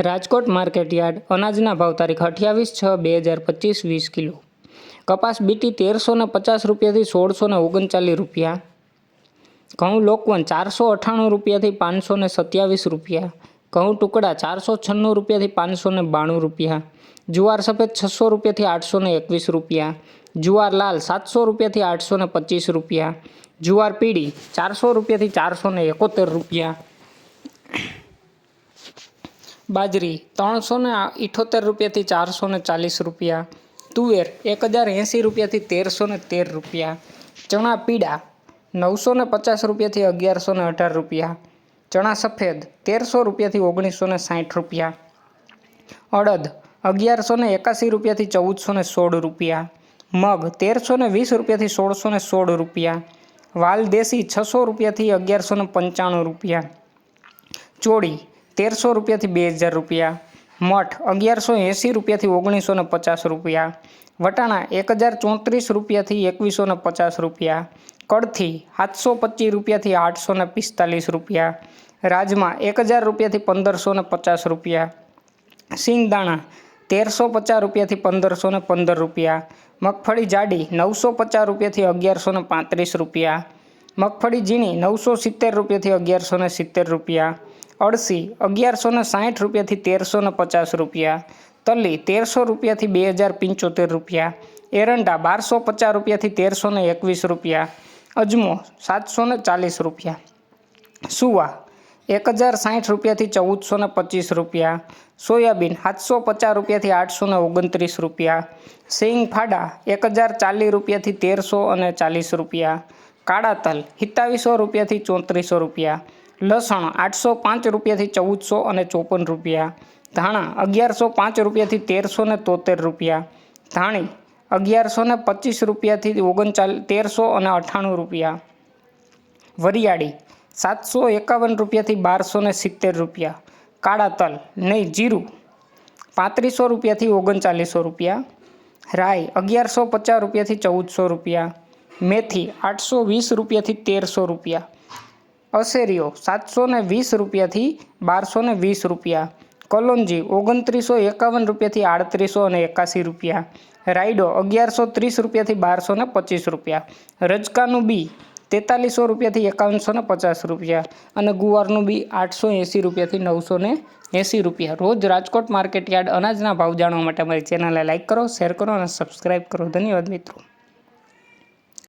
Rajkot market yard અનાજના ભાવ તારીખ 28/6/2025 20 કિલો. કપાસ બીટી 1350 રૂપિયાથી 1639 રૂપિયા. ઘઉં લોકવન 498 રૂપિયાથી 527 રૂપિયા. ઘઉં ટુકડા 496 રૂપિયાથી 592 રૂપિયા. જુવાર સફેદ 600 રૂપિયાથી 821 રૂપિયા. જુવાર લાલ 700 રૂપિયાથી 825 રૂપિયા. જુવાર પીળી 400 રૂપિયાથી 471 રૂપિયા. બાજરી 378 રૂપિયાથી 440 રૂપિયા. તુવેર 1080 રૂપિયાથી 1313 રૂપિયા. ચણા પીળા 950 રૂપિયાથી 1118 રૂપિયા. ચણા સફેદ 1300 રૂપિયાથી 1960 રૂપિયા. અડદ 1181 રૂપિયાથી 1416 રૂપિયા. મગ 1320 રૂપિયાથી 1616 રૂપિયા. વાલ દેશી 600 રૂપિયાથી 1195 રૂપિયા. ચોળી 1300 રૂપિયાથી 2000 રૂપિયા. મઠ 1180 રૂપિયાથી 1950 રૂપિયા. વટાણા 1034 રૂપિયાથી 2150 રૂપિયા. કડથી 725 રૂપિયાથી 845 રૂપિયા. રાજમા 1000 રૂપિયાથી 1550 રૂપિયા. સિંગદાણા 1350 રૂપિયાથી 1515 રૂપિયા. મગફળી જાડી 950 રૂપિયાથી 1135 રૂપિયા. મગફળી ઝીણી 970 રૂપિયાથી 1170 રૂપિયા. અળસી 1160 રૂપિયાથી 1350 રૂપિયા. તલી 1300 રૂપિયાથી 2075 રૂપિયા. એરંડા 1250 રૂપિયાથી 1321 રૂપિયા. અજમો 740 રૂપિયા. સુવા 1060 રૂપિયાથી 1425 રૂપિયા. સોયાબીન 750 રૂપિયાથી 829 રૂપિયા. સિંગ ફાડા 1040 રૂપિયાથી 1340 રૂપિયા. કાળા તલ 2700 રૂપિયાથી 3400 રૂપિયા. લસણ 805 રૂપિયાથી 1454 રૂપિયા. ધાણા 1105 રૂપિયાથી 1373 રૂપિયા. ધાણી 1125 રૂપિયાથી 1398 રૂપિયા. વરિયાળી 751 રૂપિયાથી 1270 રૂપિયા. કાળા તલ નહીં જીરું 3500 રૂપિયાથી 3900 રૂપિયા. રાઈ 1150 રૂપિયાથી 1400 રૂપિયા. મેથી 820 રૂપિયાથી 1300 રૂપિયા. અસેરીઓ 720 રૂપિયાથી 1220 રૂપિયા. કલોંજી 2951 રૂપિયાથી 3881 રૂપિયા. રાયડો 1130 રૂપિયાથી 1225 રૂપિયા. રજકાનું બી 4300 રૂપિયાથી 5150 રૂપિયા. અને ગુવારનું બી 880 રૂપિયાથી 980 રૂપિયા. રોજ રાજકોટ માર્કેટયાર્ડ અનાજના ભાવ જાણવા માટે અમારી ચેનલને લાઇક કરો, શેર કરો અને સબસ્ક્રાઈબ કરો. ધન્યવાદ મિત્રો.